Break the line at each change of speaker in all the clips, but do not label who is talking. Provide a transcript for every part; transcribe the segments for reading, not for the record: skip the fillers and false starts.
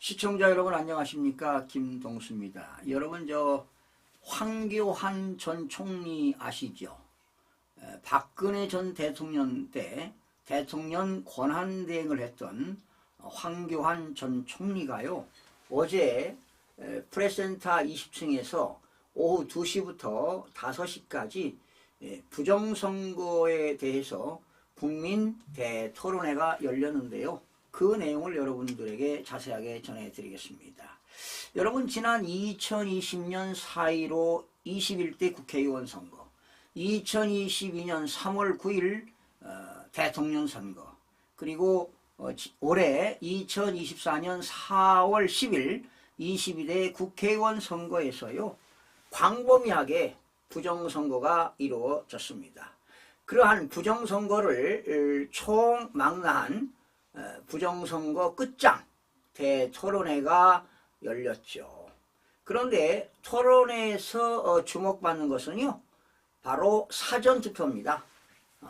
시청자 여러분 안녕하십니까? 김동수입니다. 여러분 황교안 전 총리 아시죠? 박근혜 전 대통령 때 대통령 권한대행을 했던 황교안 전 총리가요, 어제 프레스센터 20층에서 오후 2시부터 5시까지 부정선거에 대해서 국민 대토론회가 열렸는데요. 그 내용을 여러분들에게 자세하게 전해드리겠습니다. 여러분, 지난 2020년 4.15 21대 국회의원 선거, 2022년 3월 9일 대통령 선거, 그리고 올해 2024년 4월 10일 22대 국회의원 선거에서요, 광범위하게 부정선거가 이루어졌습니다. 그러한 부정선거를 총망라한 부정선거 끝장 대토론회가 열렸죠. 그런데 토론회에서 주목받는 것은요, 바로 사전투표입니다.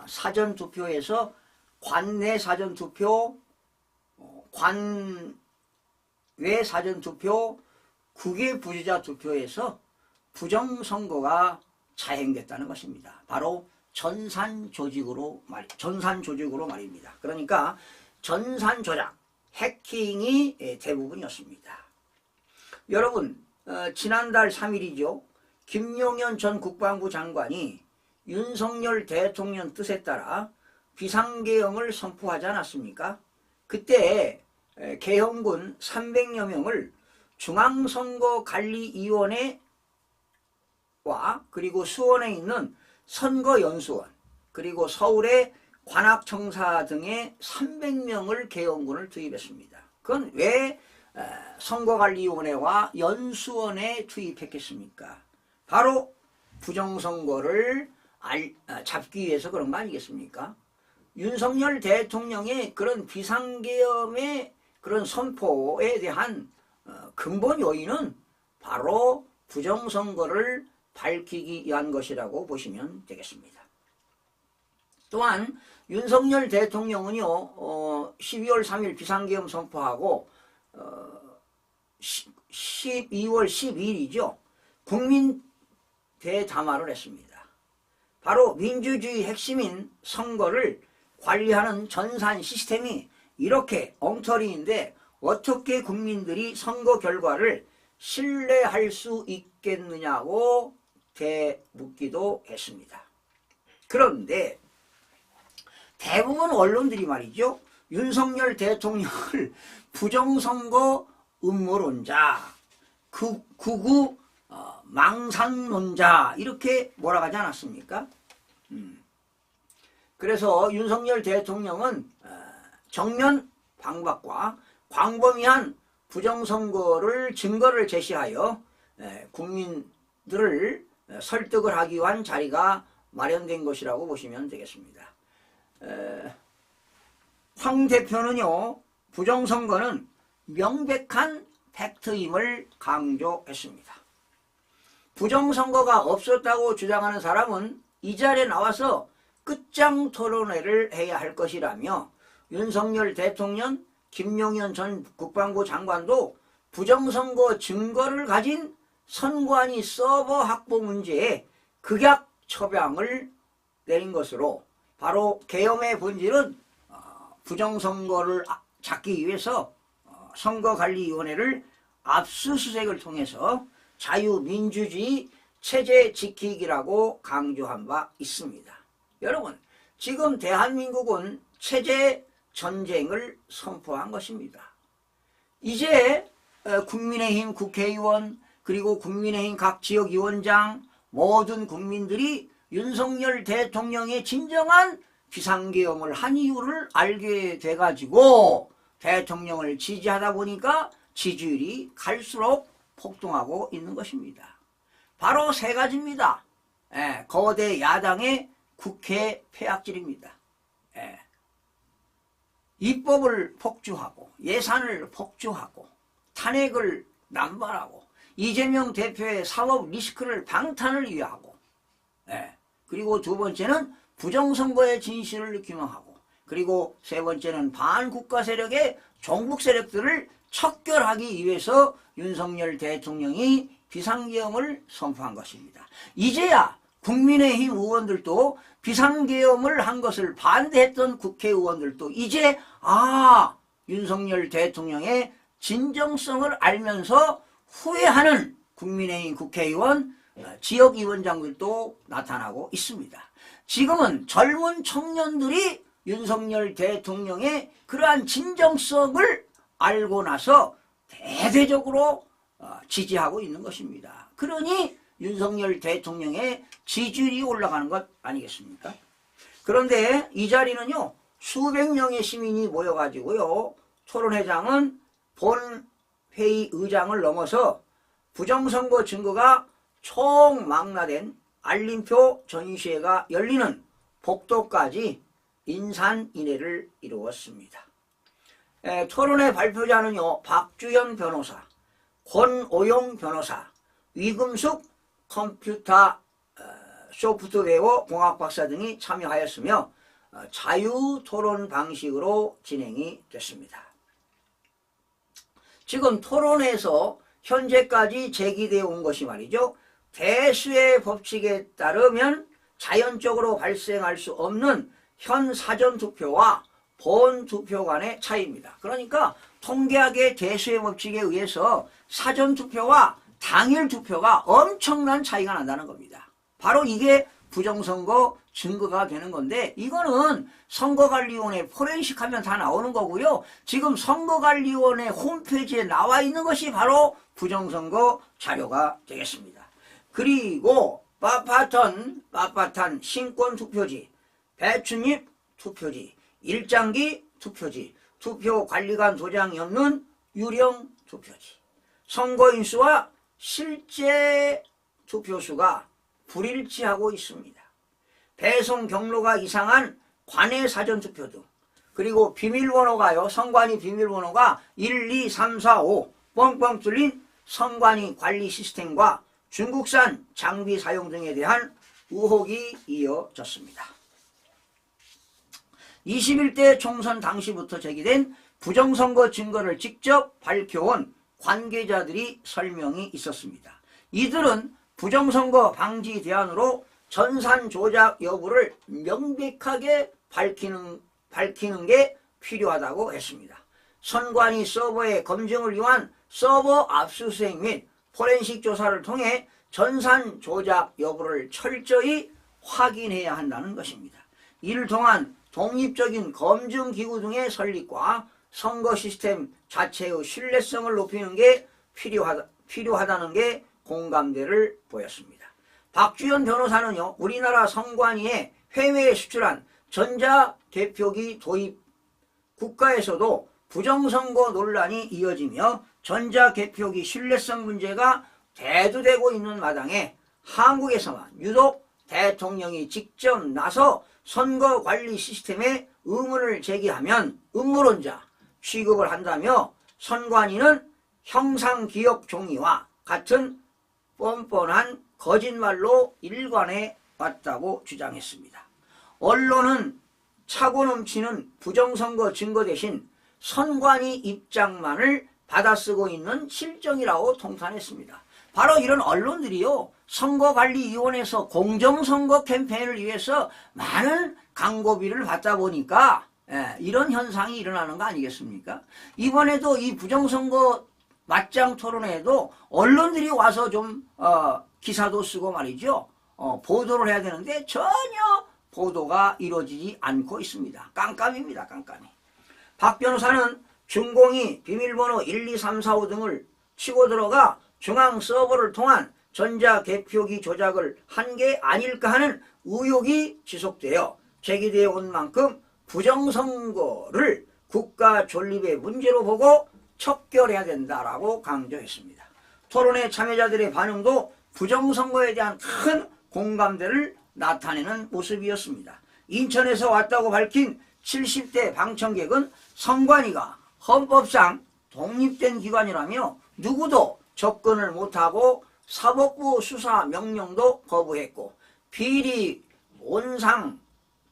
사전투표에서 관내 사전투표, 관외 사전투표, 국외 부재자 투표에서 부정선거가 자행됐다는 것입니다. 바로 전산조직으로 말입니다. 그러니까 전산조작, 해킹이 대부분이었습니다. 여러분, 지난달 3일이죠. 김용현 전 국방부 장관이 윤석열 대통령 뜻에 따라 비상계엄을 선포하지 않았습니까? 그때 계엄군 300여 명을 중앙선거관리위원회와 그리고 수원에 있는 선거연수원, 그리고 서울의 관악청사 등의 300명을 계엄군을 투입했습니다. 그건 왜 선거관리위원회와 연수원에 투입했겠습니까? 바로 부정선거를 잡기 위해서 그런 거 아니겠습니까? 윤석열 대통령의 그런 비상계엄의 그런 선포에 대한 근본 요인은 바로 부정선거를 밝히기 위한 것이라고 보시면 되겠습니다. 또한 윤석열 대통령은요, 12월 3일 비상계엄 선포하고 12월 12일이죠. 국민대담화를 했습니다. 바로 민주주의 핵심인 선거를 관리하는 전산 시스템이 이렇게 엉터리인데 어떻게 국민들이 선거 결과를 신뢰할 수 있겠느냐고 대묻기도 했습니다. 그런데 대부분 언론들이 말이죠, 윤석열 대통령을 부정선거 음모론자, 극우 망상론자 이렇게 몰아가지 않았습니까? 그래서 윤석열 대통령은 정면 방박과 광범위한 부정선거를 증거를 제시하여 국민들을 설득을 하기 위한 자리가 마련된 것이라고 보시면 되겠습니다. 황 대표는요, 부정선거는 명백한 팩트임을 강조했습니다. 부정선거가 없었다고 주장하는 사람은 이 자리에 나와서 끝장 토론회를 해야 할 것이라며 윤석열 대통령, 김용현 전 국방부 장관도 부정선거 증거를 가진 선관위 서버 확보 문제에 극약 처방을 내린 것으로 바로 계엄의 본질은 부정선거를 잡기 위해서 선거관리위원회를 압수수색을 통해서 자유민주주의 체제 지키기라고 강조한 바 있습니다. 여러분, 지금 대한민국은 체제 전쟁을 선포한 것입니다. 이제 국민의힘 국회의원 그리고 국민의힘 각 지역위원장 모든 국민들이 윤석열 대통령의 진정한 비상계엄을 한 이유를 알게 돼가지고 대통령을 지지하다 보니까 지지율이 갈수록 폭등하고 있는 것입니다. 바로 세 가지입니다. 거대 야당의 국회 폐악질입니다. 입법을 폭주하고 예산을 폭주하고 탄핵을 남발하고 이재명 대표의 사법 리스크를 방탄을 위하고, 그리고 두 번째는 부정선거의 진실을 규명하고, 그리고 세 번째는 반국가 세력의 종북 세력들을 척결하기 위해서 윤석열 대통령이 비상계엄을 선포한 것입니다. 이제야 국민의힘 의원들도 비상계엄을 한 것을 반대했던 국회의원들도 이제 윤석열 대통령의 진정성을 알면서 후회하는 국민의힘 국회의원, 지역위원장들도 나타나고 있습니다. 지금은 젊은 청년들이 윤석열 대통령의 그러한 진정성을 알고 나서 대대적으로 지지하고 있는 것입니다. 그러니 윤석열 대통령의 지지율이 올라가는 것 아니겠습니까? 그런데 이 자리는요, 수백 명의 시민이 모여가지고요, 토론회장은 본회의 의장을 넘어서 부정선거 증거가 총망라된 알림표 전시회가 열리는 복도까지 인산인해를 이루었습니다. 토론회 발표자는요, 박주현 변호사, 권오용 변호사, 위금숙 컴퓨터 소프트웨어 공학 박사 등이 참여하였으며 자유토론 방식으로 진행이 됐습니다. 지금 토론에서 현재까지 제기되어 온 것이 말이죠, 대수의 법칙에 따르면 자연적으로 발생할 수 없는 현 사전투표와 본투표 간의 차이입니다. 그러니까 통계학의 대수의 법칙에 의해서 사전투표와 당일투표가 엄청난 차이가 난다는 겁니다. 바로 이게 부정선거 증거가 되는 건데, 이거는 선거관리위원회 포렌식 하면 다 나오는 거고요. 지금 선거관리위원회 홈페이지에 나와 있는 것이 바로 부정선거 자료가 되겠습니다. 그리고 빳빳한 신권투표지, 배춧잎 투표지, 일장기 투표지, 투표관리관 도장이 없는 유령 투표지, 선거인수와 실제 투표수가 불일치하고 있습니다. 배송 경로가 이상한 관외 사전투표 등, 그리고 비밀번호가요, 선관위 비밀번호가 1, 2, 3, 4, 5 뻥뻥 뚫린 선관위 관리 시스템과 중국산 장비 사용 등에 대한 의혹이 이어졌습니다. 21대 총선 당시부터 제기된 부정선거 증거를 직접 밝혀온 관계자들이 설명이 있었습니다. 이들은 부정선거 방지 대안으로 전산 조작 여부를 명백하게 밝히는 게 필요하다고 했습니다. 선관위 서버의 검증을 위한 서버 압수수색 및 포렌식 조사를 통해 전산 조작 여부를 철저히 확인해야 한다는 것입니다. 이를 통한 독립적인 검증기구 등의 설립과 선거 시스템 자체의 신뢰성을 높이는 게 필요하다는 게 공감대를 보였습니다. 박주현 변호사는요, 우리나라 선관위에 해외에 수출한 전자개표기 도입 국가에서도 부정선거 논란이 이어지며 전자개표기 신뢰성 문제가 대두되고 있는 마당에 한국에서만 유독 대통령이 직접 나서 선거관리 시스템에 의문을 제기하면 음모론자 취급을 한다며 선관위는 형상기억 종이와 같은 뻔뻔한 거짓말로 일관해 왔다고 주장했습니다. 언론은 차고 넘치는 부정선거 증거 대신 선관위 입장만을 받아쓰고 있는 실정이라고 통탄했습니다. 바로 이런 언론들이요, 선거관리위원회에서 공정선거 캠페인을 위해서 많은 광고비를 받다 보니까 이런 현상이 일어나는 거 아니겠습니까? 이번에도 이 부정선거 맞짱 토론회에도 언론들이 와서 좀 기사도 쓰고 말이죠, 보도를 해야 되는데 전혀 보도가 이루어지지 않고 있습니다. 깜깜입니다. 깜깜이. 박 변호사는 중공이 비밀번호 1, 2, 3, 4, 5 등을 치고 들어가 중앙 서버를 통한 전자개표기 조작을 한 게 아닐까 하는 의혹이 지속되어 제기되어 온 만큼 부정선거를 국가 존립의 문제로 보고 척결해야 된다라고 강조했습니다. 토론회 참여자들의 반응도 부정선거에 대한 큰 공감대를 나타내는 모습이었습니다. 인천에서 왔다고 밝힌 70대 방청객은 선관위가 헌법상 독립된 기관이라며 누구도 접근을 못하고 사법부 수사 명령도 거부했고 비리 온상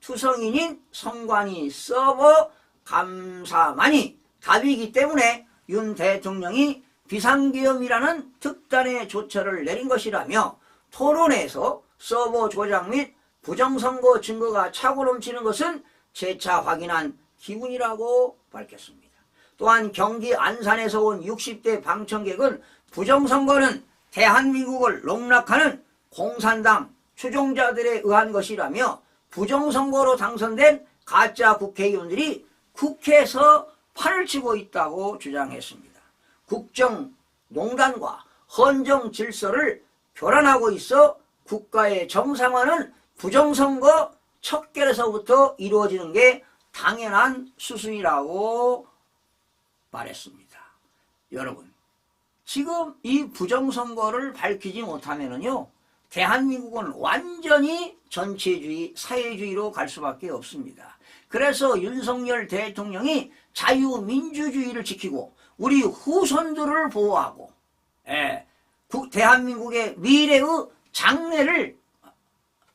투성인인 선관위 서버 감사만이 답이기 때문에 윤 대통령이 비상계엄이라는 특단의 조처를 내린 것이라며 토론에서 서버 조작 및 부정선거 증거가 차고 넘치는 것은 재차 확인한 기분이라고 밝혔습니다. 또한 경기 안산에서 온 60대 방청객은 부정선거는 대한민국을 농락하는 공산당 추종자들에 의한 것이라며 부정선거로 당선된 가짜 국회의원들이 국회에서 판을 치고 있다고 주장했습니다. 국정농단과 헌정 질서를 교란하고 있어 국가의 정상화는 부정선거 척결에서부터 이루어지는 게 당연한 수순이라고 말했습니다. 여러분, 지금 이 부정선거를 밝히지 못하면은요, 대한민국은 완전히 전체주의, 사회주의로 갈 수밖에 없습니다. 그래서 윤석열 대통령이 자유민주주의를 지키고 우리 후손들을 보호하고 대한민국의 미래의 장래를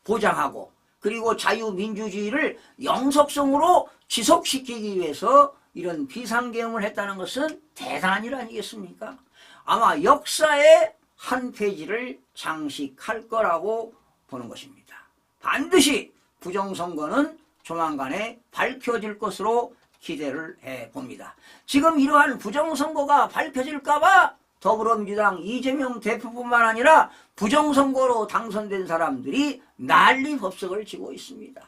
보장하고 그리고 자유민주주의를 영속성으로 지속시키기 위해서 이런 비상계엄을 했다는 것은 대단한 일 아니겠습니까? 아마 역사의 한 페이지를 장식할 거라고 보는 것입니다. 반드시 부정선거는 조만간에 밝혀질 것으로 기대를 해봅니다. 지금 이러한 부정선거가 밝혀질까봐 더불어민주당 이재명 대표뿐만 아니라 부정선거로 당선된 사람들이 난리 법석을 지고 있습니다.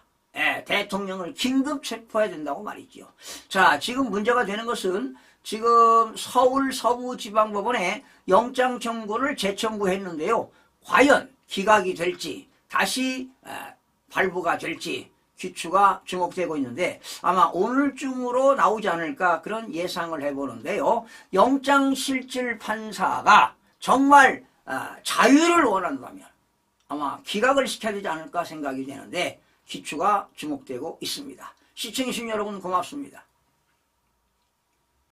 대통령을 긴급 체포해야 된다고 말이죠. 자, 지금 문제가 되는 것은 지금 서울 서부지방법원에 영장 청구를 재청구했는데요. 과연 기각이 될지 다시 발부가 될지 귀추가 주목되고 있는데 아마 오늘쯤으로 나오지 않을까 그런 예상을 해보는데요. 영장실질 판사가 정말 자유를 원한다면 아마 기각을 시켜야 되지 않을까 생각이 되는데 귀추가 주목되고 있습니다. 시청해주신 여러분 고맙습니다.